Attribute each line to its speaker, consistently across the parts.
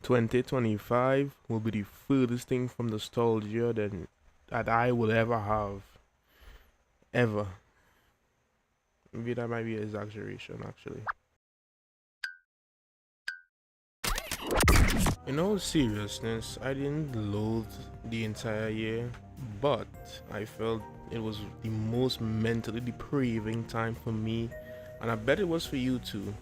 Speaker 1: 2025 will be the furthest thing from nostalgia that I will ever have. Ever. Maybe that might be an exaggeration, actually. In all seriousness, I didn't loathe the entire year, but I felt it was the most mentally depraving time for me, and I bet it was for you too.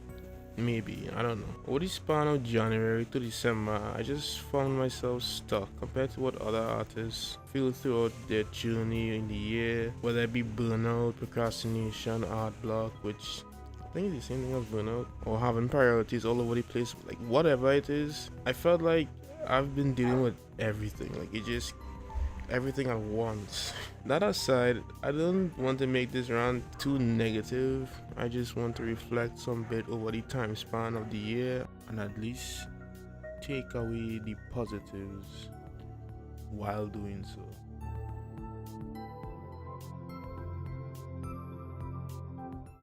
Speaker 1: Maybe, I don't know. Over the span of January to December, I just found myself stuck compared to what other artists feel throughout their journey in the year, whether it be burnout, procrastination, art block, which I think it's the same thing as burnout, or having priorities all over the place, like whatever it is. I felt like I've been dealing with everything, like everything at once. That aside, I don't want to make this rant too negative. I just want to reflect some bit over the time span of the year and at least take away the positives while doing so.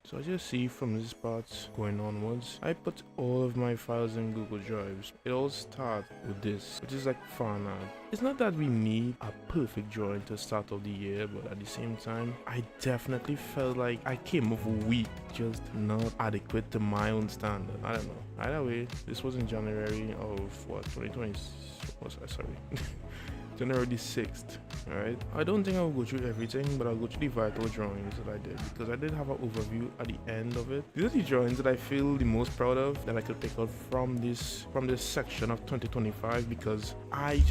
Speaker 1: So as you see from this part going onwards, I put all of my files in Google Drives. It all starts with this, which is like fan art. It's not that we need a perfect drawing to start off the year, but at the same time, I definitely felt like I came off weak, just not adequate to my own standard. I don't know. Either way, this was in January of what, 2020? Sorry. January the 6th, alright? I don't think I'll go through everything, but I'll go through the vital drawings that I did, because I did have an overview at the end of it. These are the drawings that I feel the most proud of, that I could pick out from this section of 2025, because I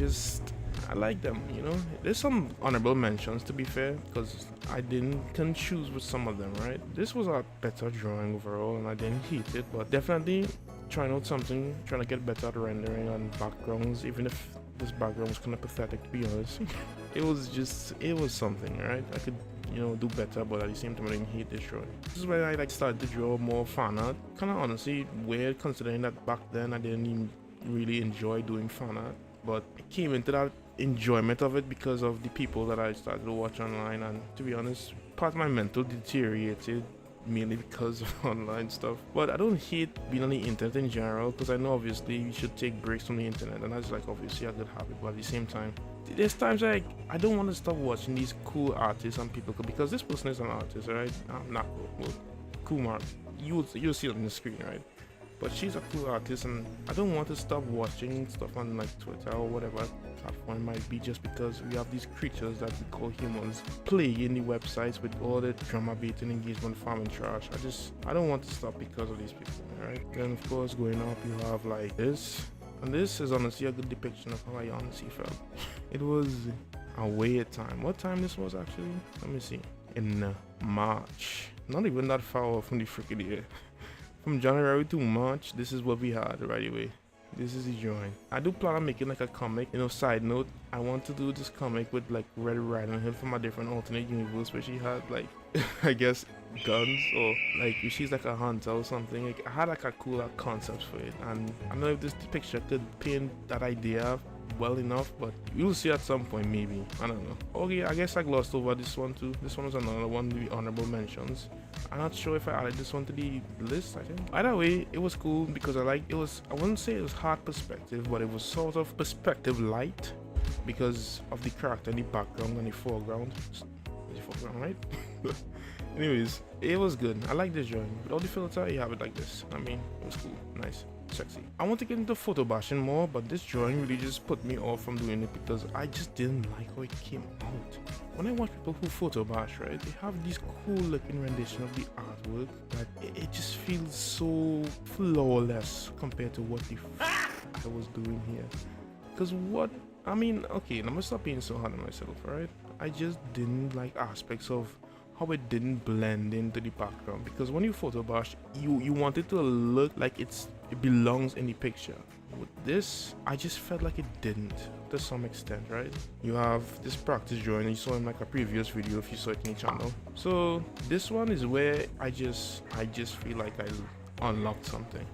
Speaker 1: like them, you know? There's some honorable mentions, to be fair, because I can choose with some of them, right? This was a better drawing overall, and I didn't hate it, but definitely trying out something, trying to get better at rendering on backgrounds, even if this background was kind of pathetic, to be honest. it was something, right? I could, do better, but at the same time I didn't hate this drawing. This is where I started to draw more fan art. Kind of honestly weird, considering that back then I didn't even really enjoy doing fan art, but I came into that enjoyment of it because of the people that I started to watch online, and to be honest, part of my mental deteriorated mainly because of online stuff. But I don't hate being on the internet in general, because I know obviously you should take breaks from the internet, and that's like obviously a good habit, but at the same time there's times like I don't want to stop watching these cool artists and people, because this person is an artist, right? I'm not cool. Well, cool mark, you'll see it on the screen, right? But she's a cool artist, and I don't want to stop watching stuff on like Twitter or whatever platform it might be, just because we have these creatures that we call humans plaguing the websites with all the drama baiting, engagement farming trash. I don't want to stop because of these people, right? Then of course going up you have like this, and this is honestly a good depiction of how I honestly felt. It was a weird time. What time this was actually? Let me see. In March. Not even that far off from the freaking year. From January to March, this is what we had right away. This is the drawing. I do plan on making like a comic, side note, I want to do this comic with like Red Riding Hood from a different alternate universe where she had like, I guess, guns, or like she's like a hunter or something. Like, I had like a cooler concept for it, and I don't know if this picture could paint that idea well enough, but you'll see at some point, maybe. I don't know. Okay, I guess I glossed over this one too. This one was another one with the honorable mentions. I'm not sure if I added this one to the list, I think. Either way, it was cool because I wouldn't say it was hard perspective, but it was sort of perspective light because of the character in the background and the foreground. The foreground, right? Anyways, it was good. I like this drawing. Without the filter, you have it like this. I mean, it was cool. Nice. Sexy. I want to get into photo bashing more, but this drawing really just put me off from doing it because I just didn't like how it came out. When I watch people who photo bash, right, they have this cool looking rendition of the artwork that it just feels so flawless compared to what the I was doing here. Because okay, I'm gonna stop being so hard on myself, right? I just didn't like aspects of how it didn't blend into the background, because when you photo bash, you want it to look like it belongs in the picture. With this, I just felt like it didn't to some extent, right? You have this practice drawing you saw in like a previous video if you saw it in the channel. So this one is where I just feel like I unlocked something.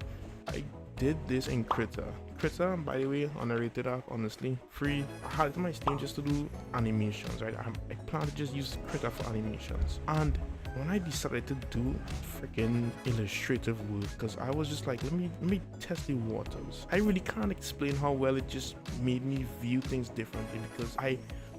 Speaker 1: I did this in Krita. Krita, by the way, underrated app, honestly, free. I had it on my Steam just to do animations, right? I plan to just use Krita for animations, and when I decided to do freaking illustrative work, because I was just like, let me test the waters. I really can't explain how well it just made me view things differently, because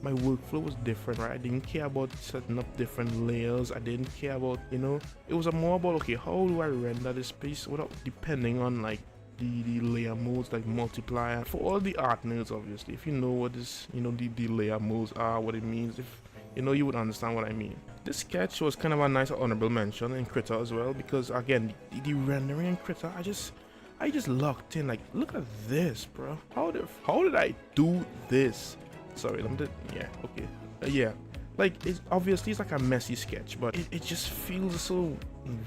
Speaker 1: my workflow was different, right? I didn't care about setting up different layers. I didn't care about, you know, it was more about, okay, how do I render this piece without depending on like the layer modes, like multiplier. For all the art nerds, obviously, if you know what this, you know, the layer modes are, what it means, if you know, you would understand what I mean. This sketch was kind of a nice honorable mention in Krita as well, because again, the rendering in Krita, I just locked in. Like, look at this, bro. How did I do this? Sorry, yeah, okay, yeah. Like, it's obviously, it's like a messy sketch, but it just feels so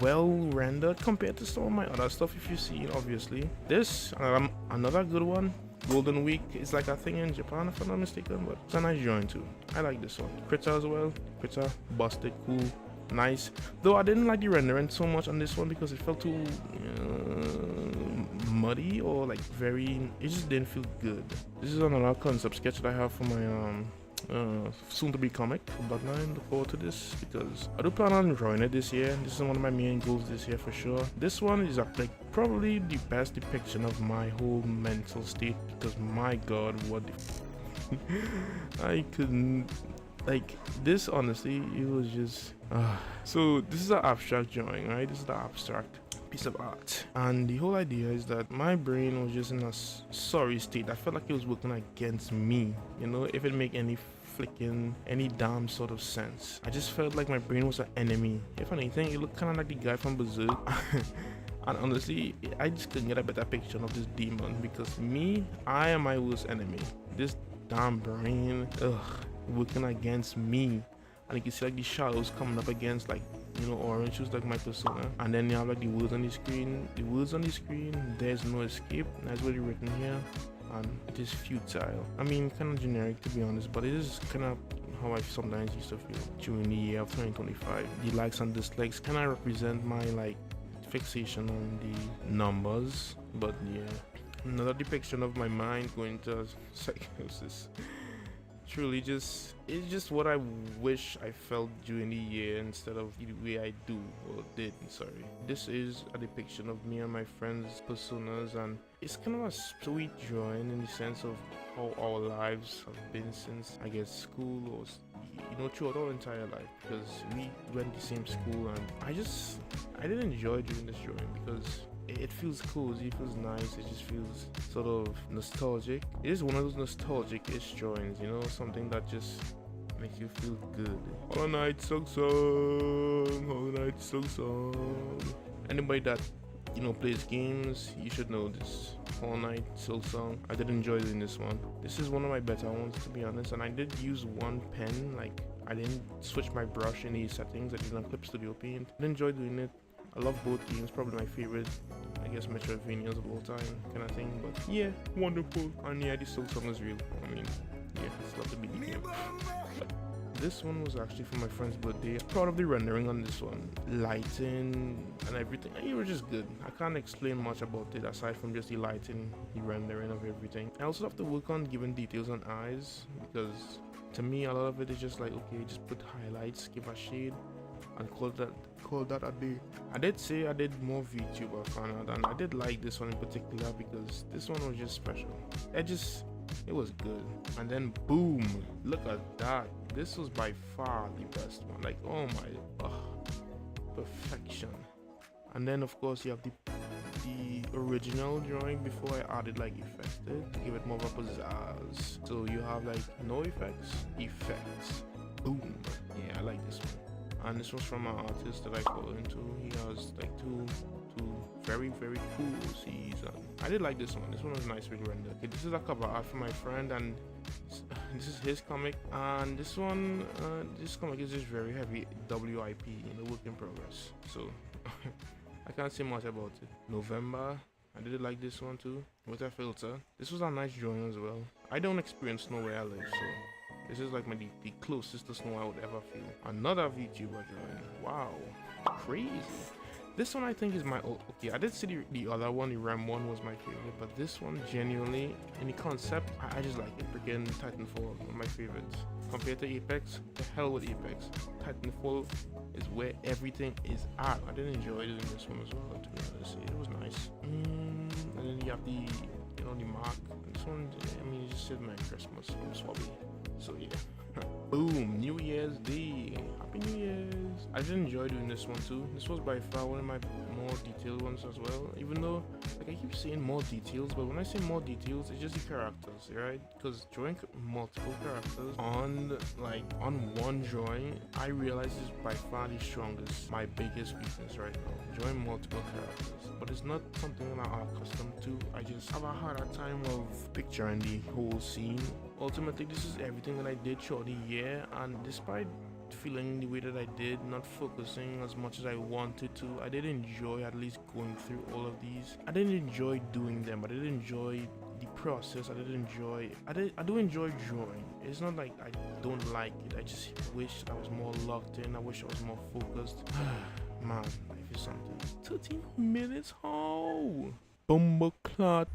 Speaker 1: well rendered compared to some of my other stuff. If you see, obviously, this another good one. Golden Week is like a thing in Japan, if I'm not mistaken, but it's a nice drawing too. I like this one. Krita as well. Krita, busted, cool, nice. Though I didn't like the rendering so much on this one because it felt too muddy, or like very, it just didn't feel good. This is another concept sketch that I have for my soon to be comic for Bloodline. Look forward to this because I do plan on drawing it this year. This is one of my main goals this year for sure. This one is like probably the best depiction of my whole mental state, because my god, what I couldn't, like, this honestly, it was just so this is an abstract drawing, right? This is the abstract piece of art, and the whole idea is that my brain was just in a sorry state. I felt like it was working against me, you know, if it make any damn sort of sense. I just felt like my brain was an enemy. If anything, it looked kind of like the guy from Berserk. And honestly, I just couldn't get a better picture of this demon, because I am my worst enemy. This damn brain, working against me. And you can see like the shadows coming up against, like, you know, orange was like my persona, and then you have like the words on the screen. There's no escape. That's what it's written here, and it is futile. I mean, kind of generic to be honest, but it is kind of how I sometimes used to feel during the year of 2025. The likes and dislikes kind of represent my like fixation on the numbers, but yeah, another depiction of my mind going to psychosis. Truly, it's just what I wish I felt during the year instead of the way I do or did. Sorry. This is a depiction of me and my friends' personas, and it's kind of a sweet drawing in the sense of how our lives have been since, I guess, school, or you know, throughout our entire life, because we went to the same school, and I did enjoy doing this drawing because it feels cozy, it feels nice, it just feels sort of nostalgic. It is one of those nostalgic-ish drawings, you know, something that just makes you feel good. Hollow Knight Silk Song. Anybody that, you know, plays games, you should know this. Hollow Knight Silk Song. I did enjoy doing this one. This is one of my better ones, to be honest, and I did use one pen. Like, I didn't switch my brush in these settings. I did on Clip Studio Paint. I did enjoy doing it. I love both games, probably my favorite, I guess, Metroidvanias of all time kind of thing, but yeah, wonderful. And yeah, this Silk Song is real. I mean, yeah, it's love to be the game. This one was actually for my friend's birthday. Proud of the rendering on this one. Lighting and everything. It was just good. I can't explain much about it aside from just the lighting, the rendering of everything. I also have to work on giving details on eyes, because to me a lot of it is just like, okay, just put highlights, give a shade, and call that a day. I did say I did more VTuber fan art, and I did like this one in particular because this one was just special. It was good. And then boom, look at that. This was by far the best one. Like, oh my, perfection. And then of course you have the original drawing before I added like effects to give it more of a pizzazz. So you have like no effects, boom. Yeah, I like this one. And this was from an artist that I follow into. He has like two very cool C's, and I did like this one. This one was nicely rendered. Okay, this is a cover art for my friend, and this is his comic. And this one, this comic is just very heavy WIP, you know, work in progress. So I can't say much about it. November, I did like this one too, with a filter. This was a nice drawing as well. I don't experience snow where I live, so this is like the closest to snow I would ever feel. Another VTuber drawing. Wow, crazy. This one I think is my okay. I did see the other one, the Ram one was my favorite, but this one genuinely, in the concept, I just like it. Freaking Titanfall, one of my favorites. Compared to Apex, the hell with Apex. Titanfall is where everything is at. I did enjoy doing this one as well, to be honest. It was nice. And then you have the, you know, the mark. This one, I mean, it just said Merry Christmas from Swabby. So yeah. Boom, New Year's Day. Happy New Year's. I did enjoy doing this one too. This was by far one of my more detailed ones as well. Even though, like, I keep saying more details, but when I say more details, it's just the characters, right? Because drawing multiple characters on one drawing, I realize is by far the strongest, my biggest weakness right now. Drawing multiple characters. But it's not something that I'm accustomed to. I just have a harder time of picturing the whole scene. Ultimately, this is everything that I did throughout the year, and despite feeling the way that I did, not focusing as much as I wanted to, I did enjoy at least going through all of these. I didn't enjoy doing them, but I did enjoy the process. I do enjoy drawing. It's not like I don't like it. I just wish I was more locked in. I wish I was more focused. Man, life is something. 13 minutes. Oh, bumbleclot.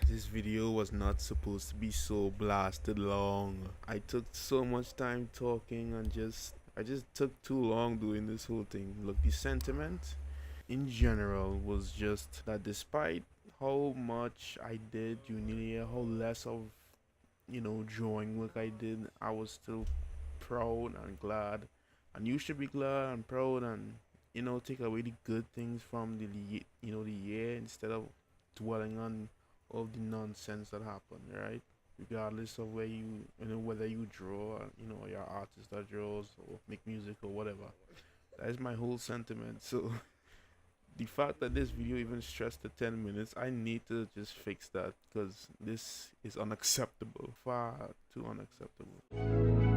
Speaker 1: This video was not supposed to be so blasted long. I took so much time talking and I just took too long doing this whole thing. Look, the sentiment in general was just that despite how much I did Unilia, how less of, you know, drawing work I did, I was still proud and glad. And you should be glad and proud and, you know, take away the good things from the, you know, the year instead of dwelling on all the nonsense that happened, right? Regardless of where you know, whether you draw, you know, you're an artist that draws or make music or whatever. That is my whole sentiment. So the fact that this video even stressed the 10 minutes, I need to just fix that because this is unacceptable. Far too unacceptable.